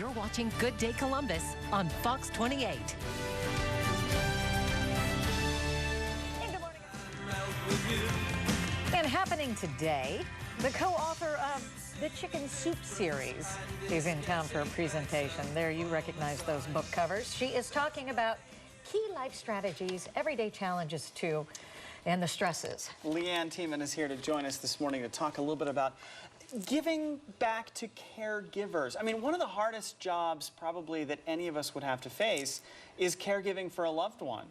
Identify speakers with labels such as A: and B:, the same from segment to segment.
A: You're watching Good Day Columbus on Fox 28.
B: Hey, good morning. And happening today, the co-author of the Chicken Soup series is in town for a presentation. There you recognize those book covers. She is talking about key life strategies, everyday challenges too, and the stresses.
C: LeAnn Thieman is here to join us this morning to talk a little bit about giving back to caregivers. I mean, one of the hardest jobs probably that any of us would have to face is caregiving for a loved one.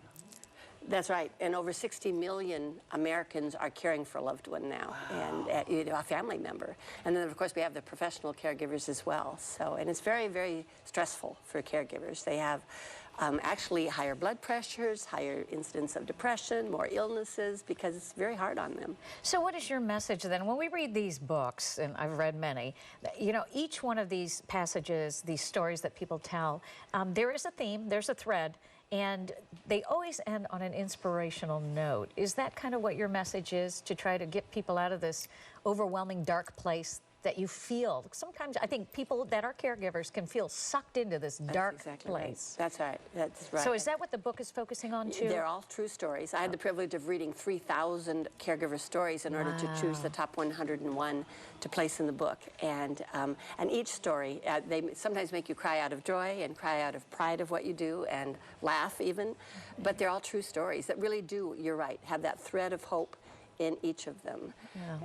D: That's right, and over 60 million Americans are caring for a loved one now, wow. And a family member. And then, of course, we have the professional caregivers as well. So, and it's very, very stressful for caregivers. They have actually higher blood pressures, higher incidence of depression, more illnesses, because it's very hard on them.
B: So what is your message then? When we read these books, and I've read many, you know, each one of these passages, these stories that people tell, there is a theme, there's a thread, and they always end on an inspirational note. Is that kind of what your message is, to try to get people out of this overwhelming dark place that you feel? Sometimes I think people that are caregivers can feel sucked into this dark place.
D: Right. That's right. That's right.
B: So is that what the book is focusing on too?
D: They're all true stories. I had the privilege of reading 3,000 caregiver stories in order to choose the top 101 to place in the book. And each story, they sometimes make you cry out of joy and cry out of pride of what you do and laugh even. But they're all true stories that really do, you're right, have that thread of hope in each of them.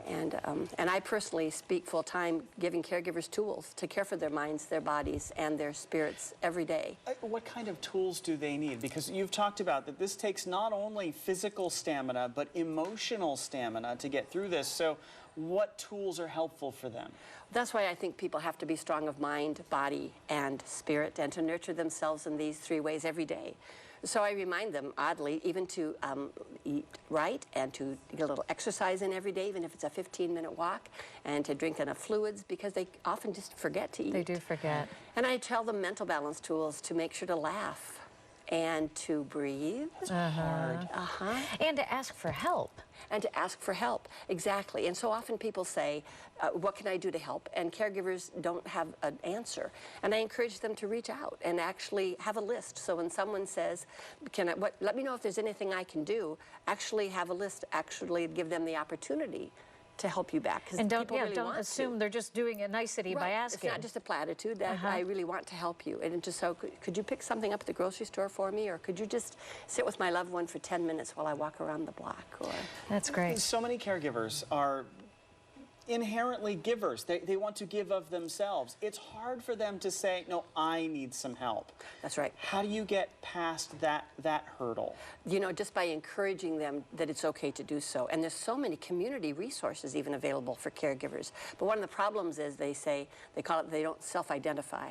D: Yeah. And I personally speak full-time, giving caregivers tools to care for their minds, their bodies, and their spirits every day.
C: What kind of tools do they need? Because you've talked about that this takes not only physical stamina, but emotional stamina to get through this. So what tools are helpful for them?
D: That's why I think people have to be strong of mind, body, and spirit, and to nurture themselves in these three ways every day. So I remind them, oddly, even to eat right and to get a little exercise in every day, even if it's a 15-minute walk, and to drink enough fluids, because they often just forget to eat.
B: They do forget.
D: And I tell them mental balance tools to make sure to laugh and to breathe hard.
B: And to ask for help.
D: And to ask for help, exactly. And so often people say, what can I do to help? And caregivers don't have an answer. And I encourage them to reach out and actually have a list. So when someone says, let me know if there's anything I can do, actually have a list, actually give them the opportunity to help you back.
B: And don't assume they're just doing a nicety by asking.
D: It's not just a platitude. That I really want to help you. And just so, could you pick something up at the grocery store for me? Or could you just sit with my loved one for 10 minutes while I walk around the block? Or
B: that's great.
C: So many caregivers are inherently givers. They want to give of themselves. It's hard for them to say, no, I need some help.
D: That's right.
C: How do you get past that hurdle?
D: You know, just by encouraging them that it's okay to do so. And there's so many community resources even available for caregivers. But one of the problems is they don't self-identify.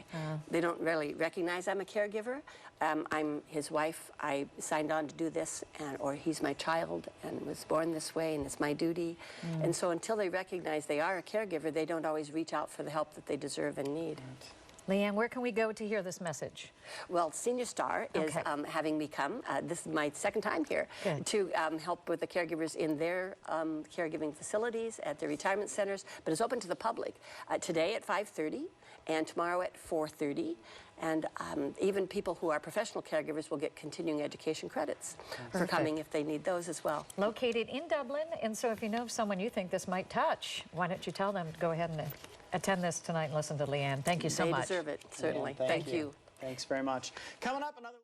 D: They don't really recognize I'm a caregiver. I'm his wife. I signed on to do this, or he's my child and was born this way, and it's my duty. And so until they recognize they are a caregiver, they don't always reach out for the help that they deserve and need.
B: LeAnn, where can we go to hear this message?
D: Well, Senior Star is having me come, this is my second time here, to help with the caregivers in their caregiving facilities at their retirement centers, but it's open to the public today at 5:30 and tomorrow at 4:30. And even people who are professional caregivers will get continuing education credits for coming if they need those as well.
B: Located in Dublin, and so if you know of someone you think this might touch, why don't you tell them to go ahead and attend this tonight and listen to LeAnn. Thank you so much.
D: They deserve it, certainly.
C: Yeah, thank
D: you.
C: Thanks very much. Coming up, another...